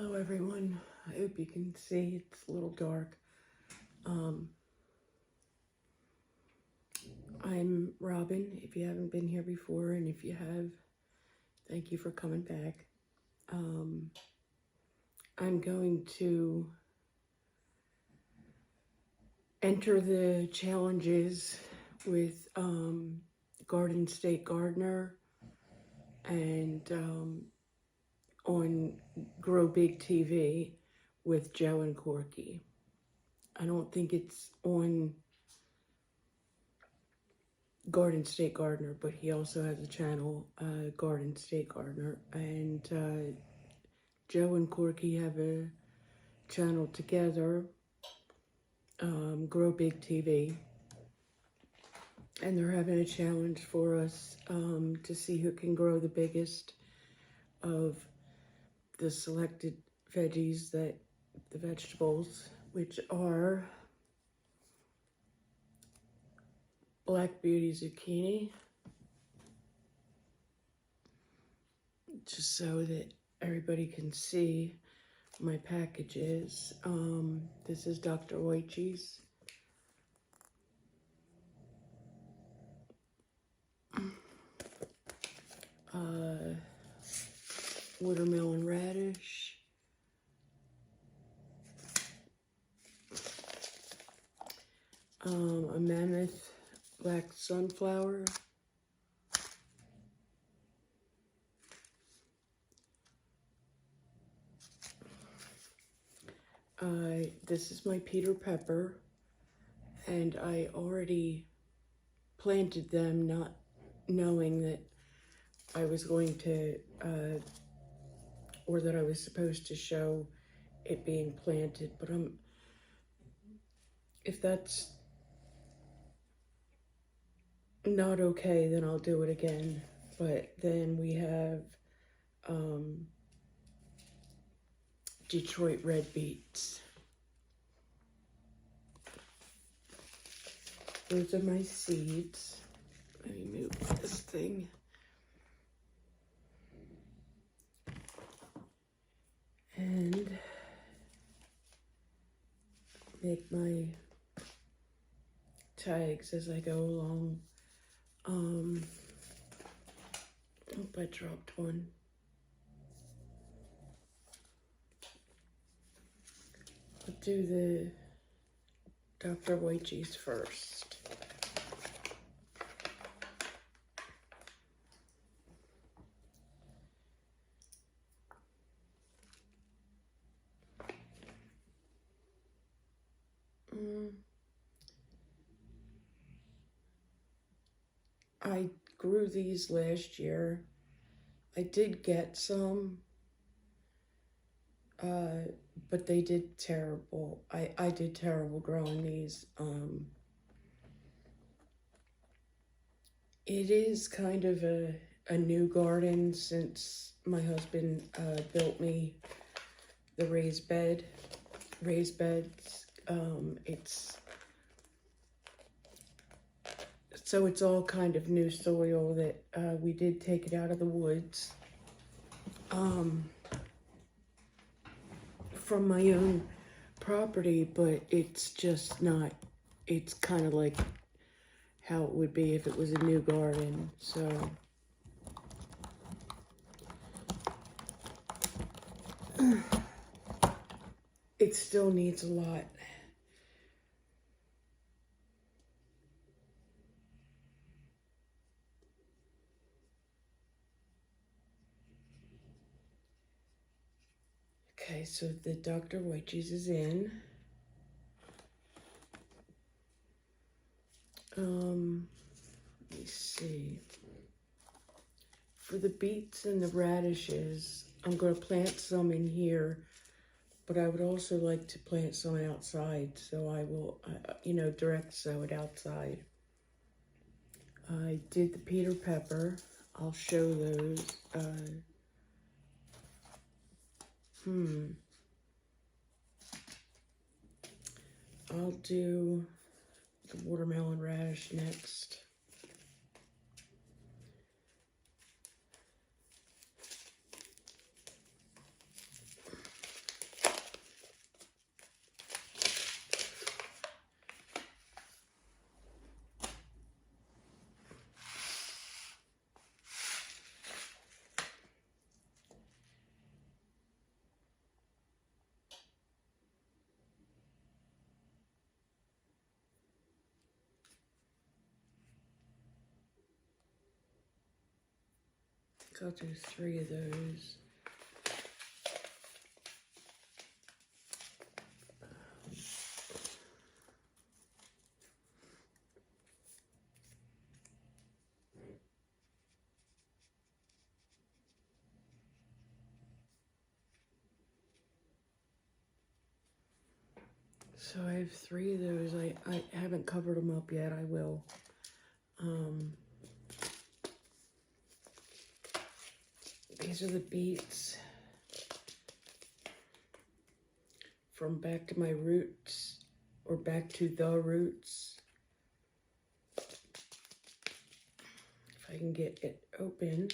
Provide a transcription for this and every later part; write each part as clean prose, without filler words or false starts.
Hello everyone. I hope you can see it's a little dark. I'm Robyn, if you haven't been here before, and if you have, thank you for coming back. I'm going to enter the challenges with Garden State Gardener and on Grow Big TV with Joe and Korky. I don't think it's on Garden State Gardener, but he also has a channel, Garden State Gardener, and Joe and Korky have a channel together, Grow Big TV, and they're having a challenge for us to see who can grow the biggest of the selected veggies, the vegetables, which are Black Beauty zucchini, just so that everybody can see my packages. This is Dr. Oichi's. Watermelon radish. A mammoth black sunflower. This is my Peter pepper, and I already planted them not knowing that I was going to, or that I was supposed to show it being planted, but if that's not okay, then I'll do it again. But then we have Detroit red beets. Those are my seeds. Let me move this thing. And make my tags as I go along. Hope I dropped one. I'll do the Dr. Oichi's first. I grew these last year. I did get some, but they did terrible. I did terrible growing these. It is kind of a new garden since my husband built me the raised beds. So it's all kind of new soil that we did take it out of the woods from my own property, but it's just not, it's kind of like how it would be if it was a new garden. So it still needs a lot. Okay, so the Dr. Oichi's is in. Let me see. For the beets and the radishes, I'm going to plant some in here, but I would also like to plant some outside, so I will, direct sow it outside. I did the Peter pepper. I'll show those. I'll do the watermelon radish next. I'll do 3 of those. So I have 3 of those. I haven't covered them up yet. I will. These are the beets from Back to My Roots, or Back to the Roots. If I can get it open.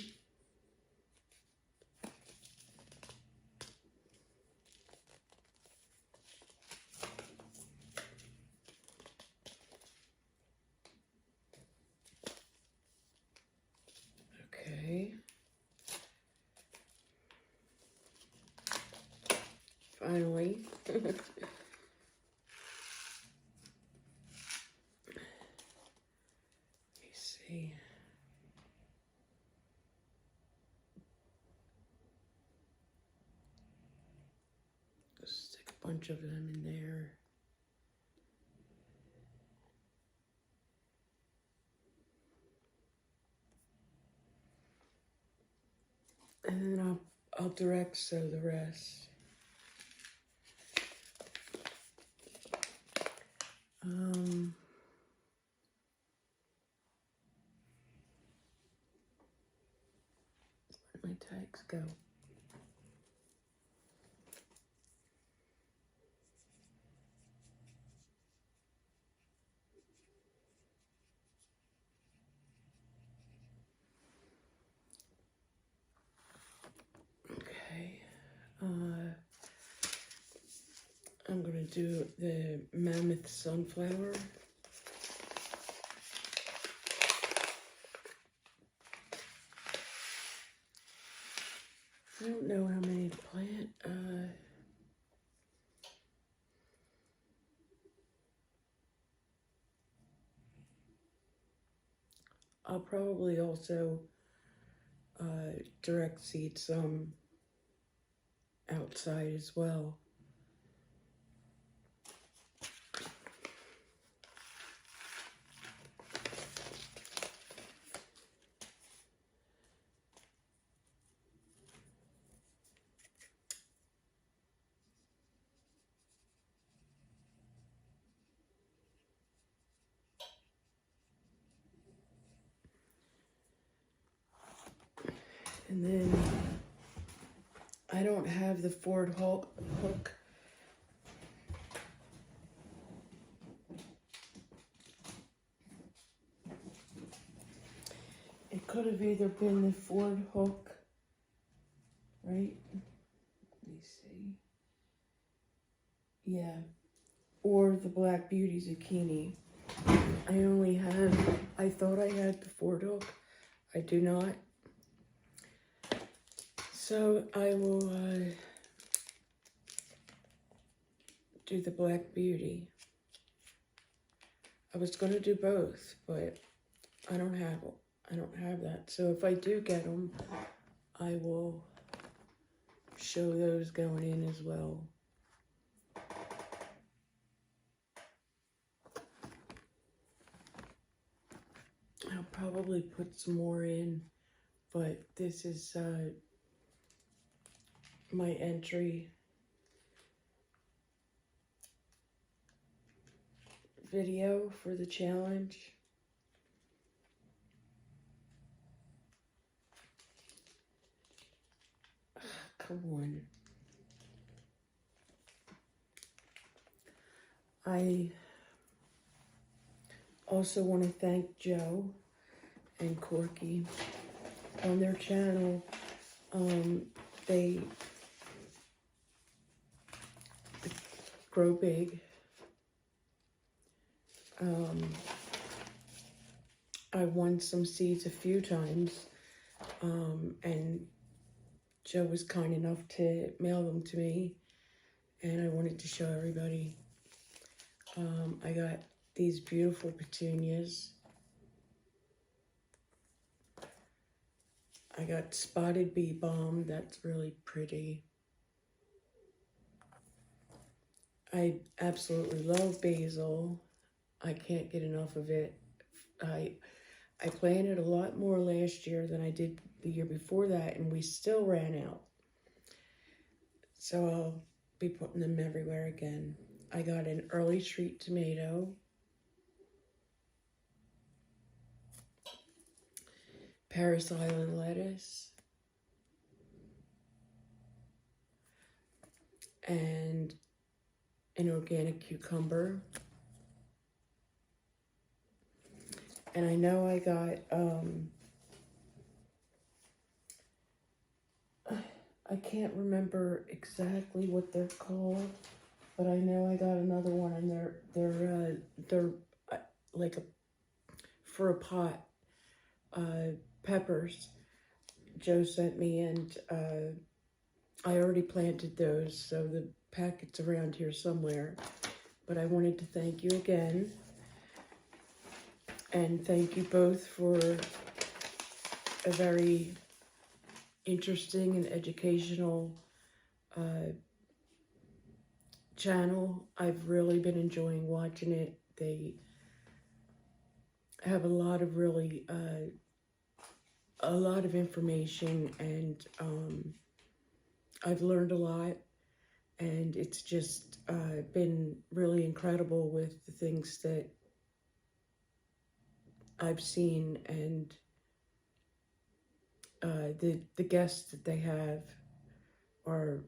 Okay. Finally. Let me see. Just stick a bunch of them in there. And then I'll direct sow the rest. Where'd my tags go? Okay. I'm gonna do the mammoth sunflower. I don't know how many to plant. I'll probably also direct seed some outside as well. And then I don't have the Ford hook. It could have either been the Ford hook, right? Let me see. Yeah. Or the Black Beauty zucchini. I thought I had the Ford hook. I do not. So I will do the Black Beauty. I was going to do both, but I don't have that. So if I do get them, I will show those going in as well. I'll probably put some more in, but this is my entry video for the challenge. Come on. I also want to thank Joe and Korky on their channel. They grow big. I won some seeds a few times, and Joe was kind enough to mail them to me, and I wanted to show everybody. I got these beautiful petunias. I got spotted bee balm. That's really pretty. I absolutely love basil. I can't get enough of it. I planted a lot more last year than I did the year before that, and we still ran out. So I'll be putting them everywhere again. I got an early street tomato, Paris Island lettuce, and an organic cucumber. And I know I got, I can't remember exactly what they're called, but I know I got another one, and they're like for a pot, peppers Joe sent me, and I already planted those, so the packet's around here somewhere. But I wanted to thank you again, and thank you both for a very interesting and educational channel. I've really been enjoying watching it. They have a lot of really a lot of information, and I've learned a lot, and it's just been really incredible with the things that I've seen, and the guests that they have are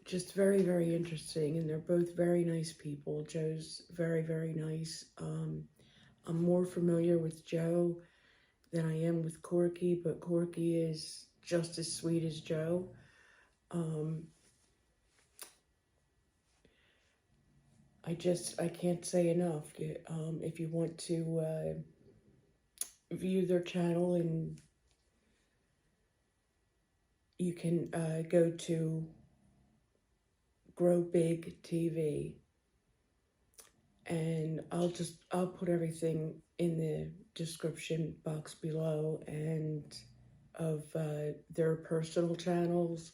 just very, very interesting, and they're both very nice people. Joe's very, very nice. I'm more familiar with Joe than I am with Korky, but Korky is just as sweet as Joe. I can't say enough. If you want to view their channel, and you can go to Grow Big TV, and I'll put everything in the description box below, and of their personal channels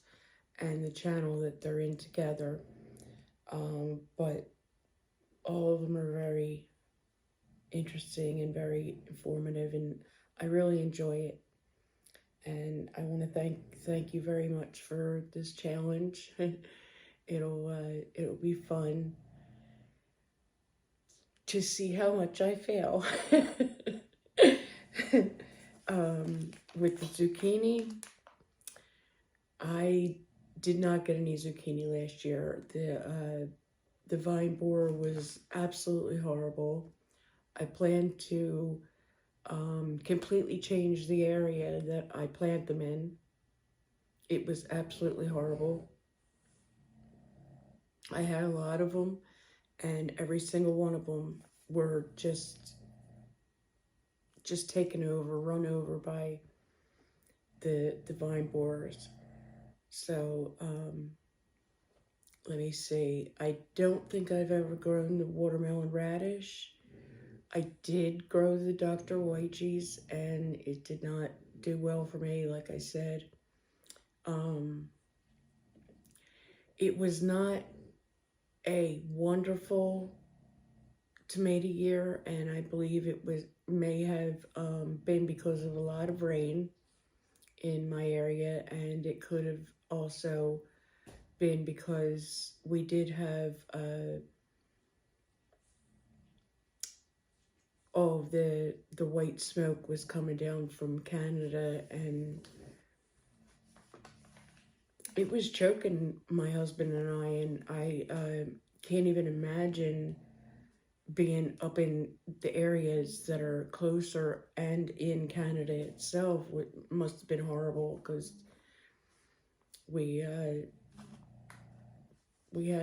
and the channel that they're in together. But all of them are very interesting and very informative, and I really enjoy it. And I want to thank you very much for this challenge. It'll be fun to see how much I fail. With the zucchini, I did not get any zucchini last year. The vine borer was absolutely horrible. I plan to completely change the area that I plant them in. It was absolutely horrible. I had a lot of them, and every single one of them were just taken over, run over by the vine borers. So let me see. I don't think I've ever grown the watermelon radish. I did grow the Dr. Whitey's, and it did not do well for me, like I said. It was not a wonderful tomato year, and I believe it may have been because of a lot of rain in my area, and it could have also been because we did have all the white smoke was coming down from Canada, and it was choking my husband and I can't even imagine being up in the areas that are closer and in Canada itself. It must have been horrible, because we had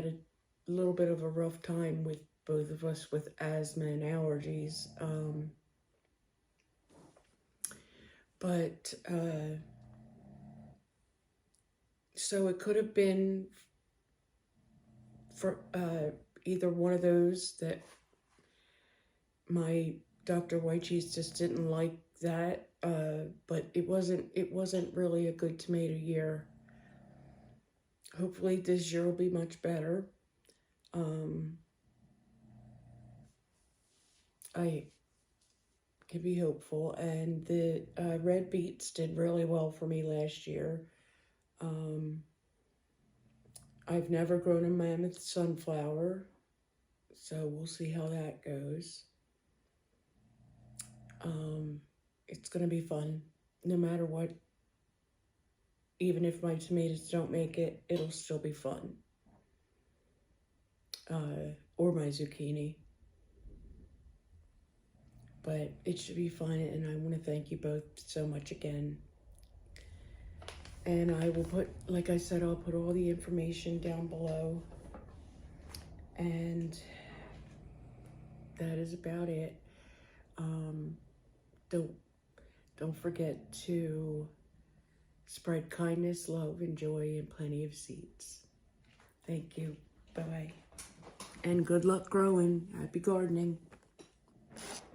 a little bit of a rough time with both of us with asthma and allergies. But so it could have been for either one of those, that my Dr. White Cheese just didn't like that, but it wasn't really a good tomato year. Hopefully this year will be much better. I can be hopeful, and the red beets did really well for me last year. I've never grown a mammoth sunflower, so we'll see how that goes. It's going to be fun, no matter what. Even if my tomatoes don't make it, it'll still be fun. Or my zucchini. But it should be fun, and I want to thank you both so much again. And I will put, like I said, I'll put all the information down below. And that is about it. Don't forget to spread kindness, love, and joy, and plenty of seeds. Thank you. Bye-bye. And good luck growing. Happy gardening.